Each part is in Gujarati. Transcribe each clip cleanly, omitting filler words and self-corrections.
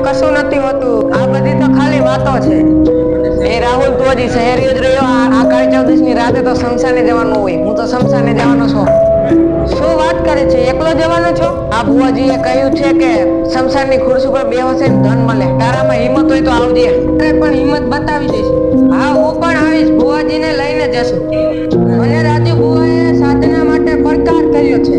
કશું નથી હોતું. આ બધી તો ખાલી વાતો છે. એ રાહુલ તું હજી શહેરી જ રહ્યો. આ કાળી ચૌદશ ની રાતે તો શમશાને જવાનું હોય. હું તો શમશાને જવાનો છું. શું વાત કરે છે? એકલો જવાનો છો? આ બુઆજીએ કહ્યું છે કે શમશાનની ખુરશી પર બેહોશે ને ધન મળે. તારામાં હિંમત હોય તો આવજે. અરે પણ હિંમત બતાવી દઈશ. હા હું પણ આવીશ. બુઆજીને લઈને જશું. મને રાજુ બુઆએ સાધના માટે પડકાર કર્યો છે.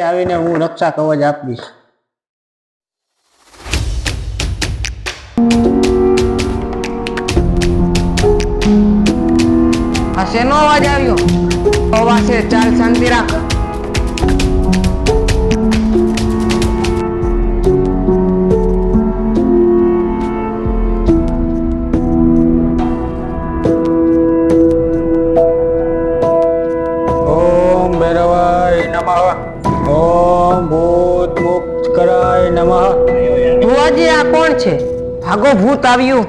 આવીને હું રક્ષા કવચ આપીશ. આ શેનો અવાજ આવ્યો? અવાજ છે. ચાલ શાંતિ રાખ. ઓમ ભૈરવાય નમઃ. ઓમ ભૂત મુક્ત કરાય નમઃ. બુઆજી આ કોણ છે? ભાગો ભૂત આવ્યું.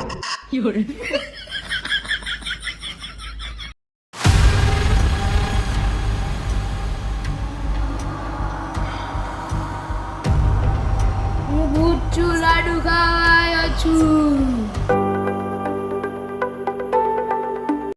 હું ભૂત છું, લાડુ ખાવા આવ્યો છું.